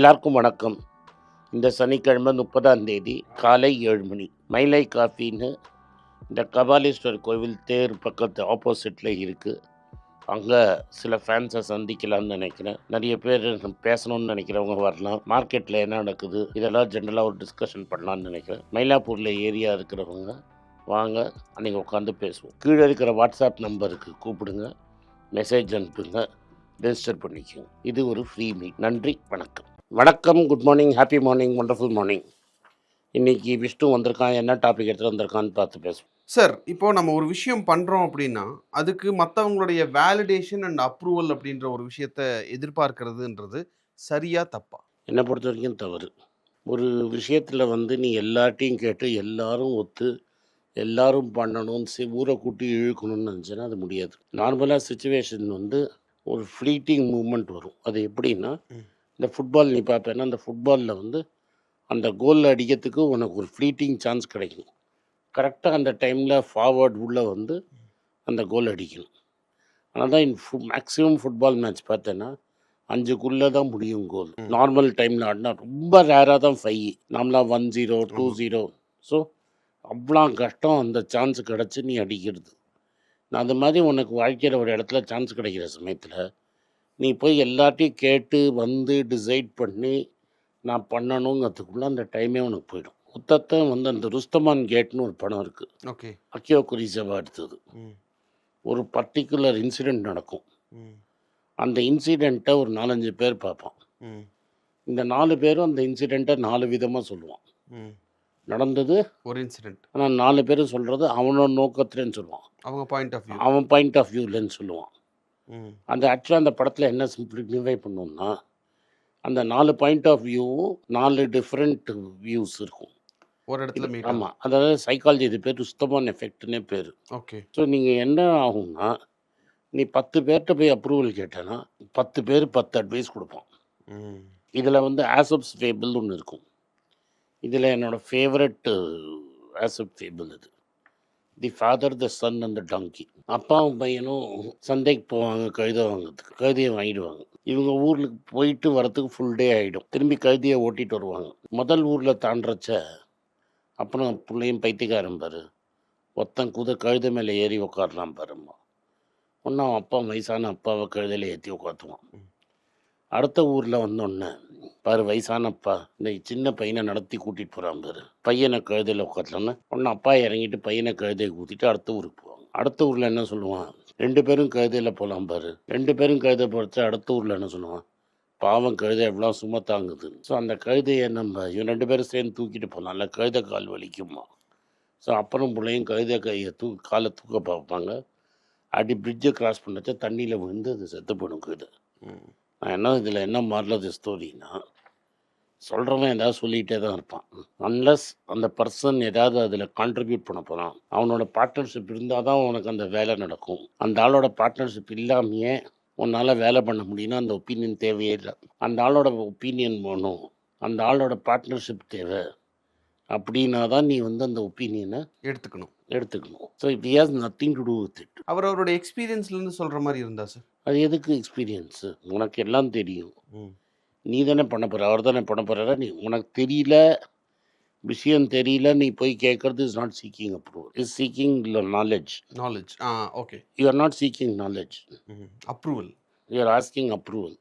எல்லாருக்கும் வணக்கம். இந்த சனிக்கிழமை 30ஆம் தேதி காலை 7 மணி மயிலை காஃபின்னு இந்த கபாலீஸ்வரர் கோவில் தேர் பக்கத்து ஆப்போசிட்டில் இருக்குது. அங்கே சில ஃபேன்ஸை சந்திக்கலாம்னு நினைக்கிறேன். நிறைய பேர் பேசணும்னு நினைக்கிறவங்க வரலாம். மார்க்கெட்டில் என்ன நடக்குது இதெல்லாம் ஜென்ரலாக ஒரு டிஸ்கஷன் பண்ணலான்னு நினைக்கிறேன். மயிலாப்பூரில் ஏரியா இருக்கிறவங்க வாங்க, அன்றைக்கி உட்காந்து பேசுவோம். கீழே இருக்கிற வாட்ஸ்அப் நம்பருக்கு கூப்பிடுங்க, மெசேஜ் அனுப்புங்க, ரெஜிஸ்டர் பண்ணிக்கோங்க. இது ஒரு ஃப்ரீ மீட். நன்றி, வணக்கம். வணக்கம், good morning, happy morning, wonderful morning. இன்றைக்கி விஷ்ணு வந்திருக்கான், என்ன டாபிக் எடுத்துகிட்டு வந்திருக்கான்னு பார்த்து பேசுவோம். சார், இப்போ நம்ம ஒரு விஷயம் பண்ணுறோம் அப்படின்னா அதுக்கு மற்றவங்களுடைய வேலிடேஷன் அண்ட் அப்ரூவல் அப்படின்ற ஒரு விஷயத்த எதிர்பார்க்கறதுன்றது சரியா தப்பா? என்னை பொறுத்த வரைக்கும் தவறு. ஒரு விஷயத்தில் நீ எல்லார்ட்டையும் கேட்டு எல்லாரும் ஒத்து எல்லாரும் பண்ணணும்னு ஊரை கூட்டி இழுக்கணும்னு நினச்சேன்னா அது முடியாது. நார்மலாக சுச்சுவேஷன் ஒரு ஃப்ளீட்டிங் மூமெண்ட் வரும். அது எப்படின்னா, இந்த ஃபுட்பால் நீ பார்ப்பேன்னா அந்த ஃபுட்பாலில் அந்த கோல் அடிக்கிறதுக்கு உனக்கு ஒரு ஃப்ளீட்டிங் சான்ஸ் கிடைக்கும். கரெக்டாக அந்த டைமில் ஃபார்வர்ட் உள்ளே அந்த கோல் அடிக்கணும். ஆனால் தான் மேக்ஸிமம் ஃபுட்பால் மேட்ச் பார்த்தேன்னா 5க்குள்ளே தான் முடியும் கோல். நார்மல் டைமில் ஆடினா ரொம்ப ரேராக தான் 5, நார்மலாக 1-0 2-0. ஸோ அவ்வளோ கஷ்டம் அந்த சான்ஸ் கிடச்சி நீ அடிக்கிறது. நான் அது மாதிரி உனக்கு வாழ்க்கையில் ஒரு இடத்துல சான்ஸ் கிடைக்கிற சமயத்தில் நீ போய் எல்லாத்தையும் கேட்டு டிசைட் பண்ணி நான் பண்ணணுங்கிறதுக்குள்ளே அந்த டைமே உனக்கு போயிடும். மொத்தத்தை அந்த ருஸ்தமான் கேட்னு ஒரு படம் இருக்குது. ஓகே. அக்கியோ குரிசவா எடுத்தது. ஒரு பர்டிகுலர் இன்சிடெண்ட் நடக்கும். அந்த இன்சிடெண்ட்டை ஒரு 4-5 பேர் பார்ப்பான். இந்த 4 பேரும் அந்த இன்சிடெண்ட்டை 4 விதமாக சொல்லுவான். நடந்தது ஒரு இன்சிடெண்ட், ஆனால் 4 பேரும் சொல்கிறது அவனோட நோக்கத்துலன்னு சொல்லுவான். அவன் பாயிண்ட் ஆஃப் வியூலன்னு சொல்லுவான். அந்த ஆக்சுவலாக அந்த படத்தில் என்ன சிம்பிளிஃபை பண்ணோம்னா, அந்த 4 பாயிண்ட் ஆஃப் வியூவும் 4 டிஃப்ரெண்ட் வியூஸ் இருக்கும் ஒரு இடத்துல. ஆமாம், அதாவது சைக்காலஜி இது பேர் ருஸ்தமான் எஃபெக்ட்னே பேர். ஓகே. ஸோ நீங்கள் என்ன ஆகும்னா, நீ 10 பேர்கிட்ட போய் அப்ரூவல் கேட்டேன்னா 10 பேர் 10 அட்வைஸ் கொடுப்பான். இதில் ஆசப்ஸ் ஃபேபிள் ஒன்று இருக்கும். இதில் என்னோடய ஃபேவரட் ஆசப் ஃபேபிள் இது. The father, the son and the donkey. அப்பாவும் பையனும் சந்தைக்கு போவாங்க கழுதை வாங்கிறதுக்கு. கழுதையை வாங்கிடுவாங்க. இவங்க ஊருக்கு போயிட்டு வரத்துக்கு ஃபுல் டே ஆகிடும். திரும்பி கழுதையை ஓட்டிகிட்டு வருவாங்க. முதல் ஊரில் தாண்டச்ச அப்புறம் பிள்ளையும் பைத்தியக்காரன் பாரு, ஒருத்தன் கழுதை மேலே ஏறி உட்காரலாம் பாருமா. ஒன்றும் அப்பா வயசான அப்பாவை கழுதையில் ஏற்றி உட்காத்துவான். அடுத்த ஊரில் வந்தோடனே பாரு, வயசான அப்பா இந்த சின்ன பையனை நடத்தி கூட்டிகிட்டு போகிறான் பாரு, பையனை கழுதையில் உட்காரலான்னு ஒன்று அப்பா இறங்கிட்டு பையனை கழுதையை ஊற்றிட்டு அடுத்த ஊருக்கு போவாங்க. அடுத்த ஊரில் என்ன சொல்லுவான், 2 பேரும் கழுதையில் போகலாம் பாரு. 2 பேரும் கழுதை போகிறச்ச அடுத்த ஊரில் என்ன சொல்லுவான், பாவம் கழுதை எவ்வளோ சும்மா தாங்குது. ஸோ அந்த கழுதையை இவன் 2 பேரும் சேர்ந்து தூக்கிட்டு போகலாம், இல்லை கழுதை கால் வலிக்குமா. ஸோ அப்புறம் பிள்ளையும் கழுதை கையை காலை தூக்க பார்ப்பாங்க. அடி பிரிட்ஜை கிராஸ் பண்ணச்சா தண்ணியில் விழுந்து அது செத்து போயிடும் கழுதை. நான் இதில் என்ன மாறலது ஸ்டோரின்னா, சொல்கிறவன் ஏதாவது சொல்லிகிட்டே தான் இருப்பான். அன்லஸ் அந்த பர்சன் ஏதாவது அதில் கான்ட்ரிபியூட் பண்ண போகிறான், அவனோட பார்ட்னர்ஷிப் இருந்தால் தான் உனக்கு அந்த வேலை நடக்கும். அந்த ஆளோட பார்ட்னர்ஷிப் இல்லாமையே உன்னால் வேலை பண்ண முடியும்னா அந்த ஒப்பீனியன் தேவையே இல்லை. அந்த ஆளோட ஒப்பீனியன் வேணும், அந்த ஆளோட பார்ட்னர்ஷிப் தேவை. அப்படின்னா தான் நீ அந்த ஒப்பீனியனை எடுத்துக்கணும். So it has nothing to do with it. அவரோட எக்ஸ்பீரியன்ஸ்லேருந்து சொல்கிற மாதிரி இருந்தா சார், அது எதுக்கு எக்ஸ்பீரியன்ஸு? உனக்கு எல்லாம் தெரியும், நீ தானே பண்ண போகிற, அவர் தானே பண்ண போகிறாரா. நீ உனக்கு தெரியல, விஷயம் தெரியல, நீ போய் கேட்குறது is not seeking approval, is seeking knowledge. Okay. You are not seeking knowledge, approval. You are asking approval.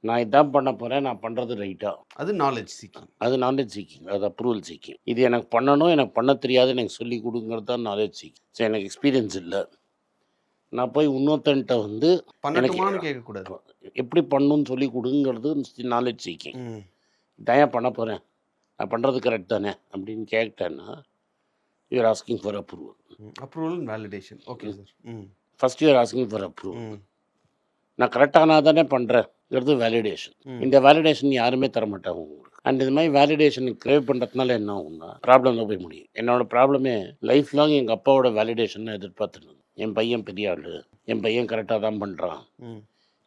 நான் இதான் பண்ண போகிறேன், நான் பண்ணுறது ரைட்டா, அது நாலேஜ் சீக்கிங். அது நாலேஜ் சீக்கிங், அது அப்ரூவல் சீக்கிங். இது எனக்கு பண்ணணும், எனக்கு பண்ண தெரியாது, எனக்கு சொல்லி கொடுங்கிறது தான் நாலேஜ் சீக்கிங். ஸோ எனக்கு எக்ஸ்பீரியன்ஸ் இல்லை, நான் போய் இன்னொருத்தன்ட்ட பண்ணணுமான்னு கேட்கக்கூடாது, எப்படி பண்ணணும்னு சொல்லி கொடுங்கிறது நாலேஜ் சீக்கிங். இதான் பண்ண போகிறேன், நான் பண்ணுறது கரெக்ட் தானே அப்படின்னு கேட்டேன்னா you are asking for approval. Approval validation. Okay sir. First you are asking for approval. நான் கரெக்டானா தானே பண்ணுறேங்கிறது வேலிடேஷன். இந்த வேலிடேஷன் யாருமே தரமாட்டாங்க உங்களுக்கு. அண்ட் இது மாதிரி வேலிடேஷன் கிரேவ் பண்ணுறதுனால என்ன ஆகும்னா ப்ராப்ளமில் போய் முடியும். என்னோடய ப்ராப்ளமே லைஃப் லாங் எங்கள் அப்பாவோட வேலிடேஷன் எதிர்பார்த்துருந்தேன். என் பையன் பெரிய ஆள், என் பையன் கரெக்டாக தான் பண்ணுறான்,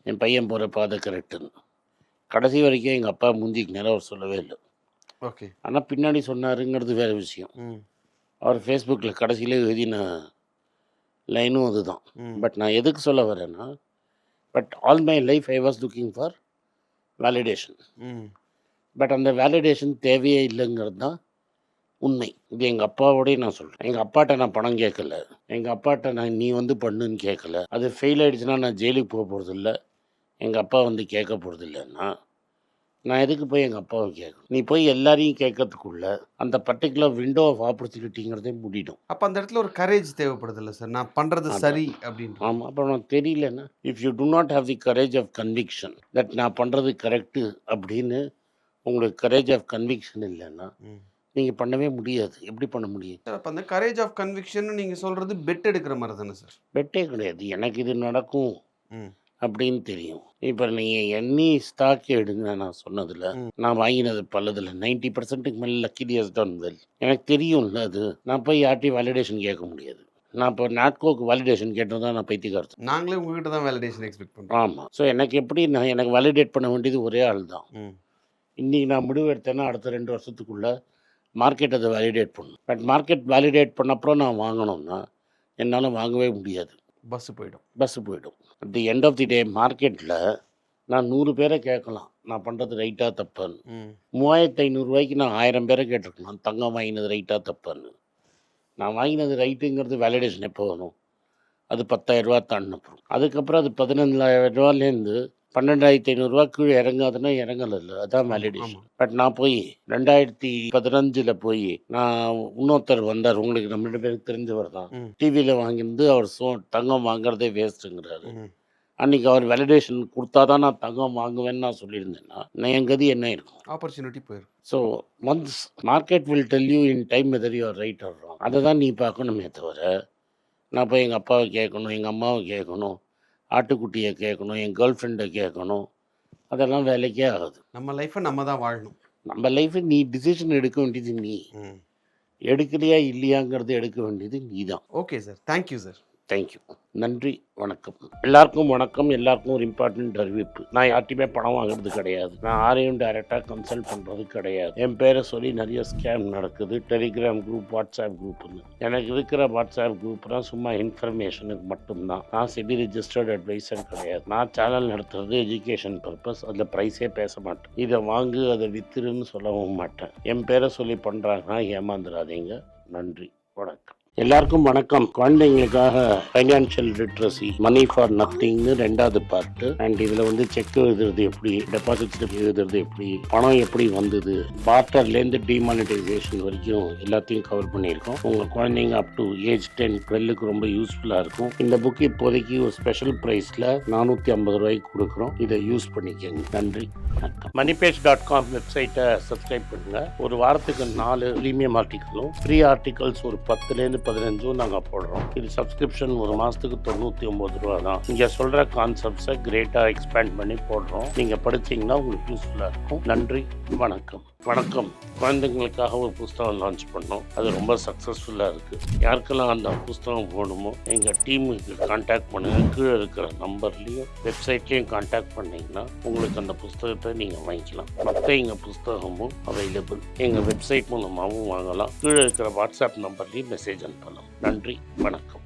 என் பையன் போகிற பாதை கரெக்டுன்னு. கடைசி வரைக்கும் எங்கள் அப்பா மூஞ்சிக்கு நேரம் அவர் சொல்லவே இல்லை. ஓகே. ஆனால் பின்னாடி சொன்னாருங்கிறது வேறு விஷயம். அவர் ஃபேஸ்புக்கில் கடைசியிலே எழுதின லைனும் அதுதான். பட் நான் எதுக்கு சொல்ல வரேன்னா, but all my life I was looking for validation. But அந்த வேலிடேஷன் தேவையே இல்லைங்கிறது தான் உண்மை. இது எங்கள் அப்பாவோடய நான் சொல்கிறேன். எங்கள் அப்பாட்ட நான் பணம் கேட்கல. எங்கள் அப்பாட்ட நான் நீ வந்து பண்ணுன்னு கேட்கல. அது ஃபெயில் ஆகிடுச்சுன்னா நான் ஜெயிலுக்கு போக போகிறதில்ல. எங்கள் அப்பா வந்து கேட்க போகிறதில்லன்னா நான் எதுக்கு போய் எங்கள் அப்பாவை கேட்கணும்? நீ போய் எல்லாரையும் கேட்கறதுக்குள்ள அந்த பர்டிகுலர் விண்டோ ஆஃப் ஆப்பர்ச்சுனிட்டிங்கிறதே முடிடும். அப்போ அந்த இடத்துல ஒரு கரேஜ் தேவைப்படுதில்ல சார், நான் பண்ணுறது சரி அப்படின்னு. ஆமாம். அப்புறம் நான் தெரியலன்னா, if you do not have the courage of conviction that நான் பண்ணுறது கரெக்டு அப்படின்னு உங்களுக்கு கரேஜ் ஆஃப் கன்விக்ஷன் இல்லைன்னா நீங்கள் பண்ணவே முடியாது. எப்படி பண்ண முடியும் சார்? அப்போ அந்த கரேஜ் ஆஃப் கன்விக்ஷன் நீங்கள் சொல்கிறது பெட் எடுக்கிற மாதிரி தானே சார்? பெட்டே கிடையாது. எனக்கு இது நடக்கும் அப்படின்னு தெரியும். இப்போ நீங்கள் எண்ணி ஸ்டாக் எடுங்க. நான் சொன்னதில் நான் வாங்கினது பல்லதில் 90%க்கு மேலே லக்கி ஹஸ் டன் வெல். எனக்கு தெரியும்ல அது. நான் போய் யார்ட்டையும் வேலிடேஷன் கேட்க முடியாது. நான் இப்போ நாட்கோக்கு வேலிடேஷன் கேட்டதான் நான் பைத்தியக்காரத்து. நாங்களே உங்ககிட்ட தான் வேலிடேஷன் எக்ஸ்பெக்ட் பண்ணுறோம். ஆமாம். ஸோ எனக்கு எப்படி எனக்கு வேலிடேட் பண்ண வேண்டியது ஒரே ஆள் தான். இன்றைக்கி நான் முடிவு எடுத்தேன்னா அடுத்த 2 வருஷத்துக்குள்ளே மார்க்கெட் அதை வேலிடேட் பண்ணணும். பட் மார்க்கெட் வேலிடேட் பண்ண அப்புறம் நான் வாங்கணும்னா என்னால் வாங்கவே முடியாது. பஸ்ஸு போயிடும். At the end of the day மார்க்கெட்டில் நான் 100 பேரை கேட்கலாம் நான் பண்ணுறது ரைட்டாக தப்பான்னு. 3500 ரூபாய்க்கு நான் 1000 பேரை கேட்டிருக்கலாம் தங்கம் வாங்கினது ரைட்டாக தப்பான்னு. நான் வாங்கினது ரைட்டுங்கிறது வேலிடேஷன் எப்போ வரும்? அது 10,000 ரூபா தாண்டினப்புறம். அதுக்கப்புறம் அது 15,000 ரூபாலேருந்து 12,500 கீழே இறங்காதுன்னா இறங்கல. அதான் வேலிடேஷன். பட் நான் போய் 2015 போய் நான் இன்னொருத்தர் வந்தார், உங்களுக்கு நம்ம 2 பேருக்கு தெரிஞ்சவர் தான். டிவியில் வாங்கியிருந்து அவர் தங்கம் வாங்குறதே வேஸ்ட்டுங்கிறாரு. அன்றைக்கி அவர் வேலிடேஷன் கொடுத்தா தான் நான் தங்கம் வாங்குவேன்னு நான் சொல்லியிருந்தேன்னா நான் என் கதி என்ன இருக்கும்? ஆப்பர்ச்சுனிட்டி போயிடும். So once market will tell you in time whether you are right or wrong. அதை தான் நீ பார்க்கணுமே தவிர நான் போய் எங்கள் அப்பாவை கேட்கணும், எங்கள் அம்மாவை கேட்கணும், ஆட்டுக்குட்டியை கேட்கணும், என் கேர்ள் ஃப்ரெண்டை கேட்கணும், அதெல்லாம் வேலைக்கே ஆகாது. நம்ம லைஃப்பை நம்ம தான் வாழணும். நம்ம லைஃப்பை நீ டிசிஷன் எடுக்க வேண்டியது நீ. எடுக்கலையா இல்லையாங்கிறது எடுக்க வேண்டியது நீ தான். Okay sir, thank you sir. Thank you. நன்றி, வணக்கம். எல்லாருக்கும் வணக்கம். எல்லாருக்கும் ஒரு இம்பார்ட்டன்ட் அறிவிப்பு. நான் யார்ட்டையுமே பணம் வாங்குறது கிடையாது. நான் யாரையும் டைரெக்டாக கன்சல்ட் பண்ணுறது கிடையாது. என் பேரை சொல்லி நிறைய ஸ்கேம் நடக்குது. டெலிகிராம் குரூப், வாட்ஸ்அப் குரூப்னு. எனக்கு இருக்கிற வாட்ஸ்அப் குரூப்லாம் சும்மா இன்ஃபர்மேஷனுக்கு மட்டும்தான். நான் செபி ரிஜிஸ்டர்ட் அட்வைசர் கிடையாது. நான் சேனல் நடத்துறது எஜுகேஷன் பர்பஸ். அதில் ப்ரைஸே பேச மாட்டேன். இதை வாங்கு அதை வித்துருன்னு சொல்லவும் மாட்டேன். என் பேரை சொல்லி பண்ணுறாங்கன்னா ஏமாந்துடாதீங்க. நன்றி, வணக்கம். எல்லாருக்கும் வணக்கம். குழந்தைங்களுக்காக ஃபைனான்ஷியல் லிட்ரஸி, மணி ஃபார் நத்திங்னு 2வது பார்ட்டு. அண்ட் இதில் வந்து செக் எழுதுறது எப்படி, டெபாசிட் ஸ்லிப் எழுதுறது எப்படி, பணம் எப்படி வந்தது, பார்ட்டர்லேருந்து டிமானிட்டைசேஷன் வரைக்கும் எல்லாத்தையும் கவர் பண்ணியிருக்கோம். உங்கள் குழந்தைங்க அப் டு ஏஜ் 10-12க்கு ரொம்ப யூஸ்ஃபுல்லாக இருக்கும். இந்த புக் இப்போதைக்கு ஒரு ஸ்பெஷல் ப்ரைஸில் 450 ரூபாய்க்கு கொடுக்குறோம். இதை யூஸ் பண்ணிக்கோங்க. நன்றி, வணக்கம். moneypage.com வெப்சைட்டை சப்ஸ்கிரைப் பண்ணுங்கள். ஒரு வாரத்துக்கு 4 ப்ரீமியம் ஆர்டிக்கலும் ஃப்ரீ ஆர்டிகல்ஸ் ஒரு 10லேருந்து 15 நாங்கள் போடுறோம். இது சப்ஸ்கிரிப்ஷன் ஒரு மாதத்துக்கு 99 ரூபா தான். இங்கே சொல்கிற கான்செப்ட்ஸை கிரேட்டாக எக்ஸ்பேண்ட் பண்ணி போடுறோம். நீங்கள் படிச்சிங்கன்னா உங்களுக்கு யூஸ்ஃபுல்லாக இருக்கும். நன்றி, வணக்கம். குழந்தைங்களுக்காக ஒரு புஸ்தகம் லான்ச் பண்ணோம். அது ரொம்ப சக்ஸஸ்ஃபுல்லாக இருக்குது. யாருக்கெல்லாம் அந்த புஸ்தகம் போகணுமோ எங்கள் டீமுக்கு கான்டாக்ட் பண்ணுங்கள். கீழே இருக்கிற நம்பர்லேயும் வெப்சைட்லேயும் கான்டாக்ட் பண்ணிங்கன்னா உங்களுக்கு அந்த புஸ்தகத்தை நீங்கள் வாங்கிக்கலாம். மற்ற எங்கள் புஸ்தகமும் அவைலபிள். எங்கள் வெப்சைட் மூலமாகவும் வாங்கலாம். கீழே இருக்கிற வாட்ஸ்அப் நம்பர்லேயும் மெசேஜ் அனுப்பலாம். நன்றி, வணக்கம்.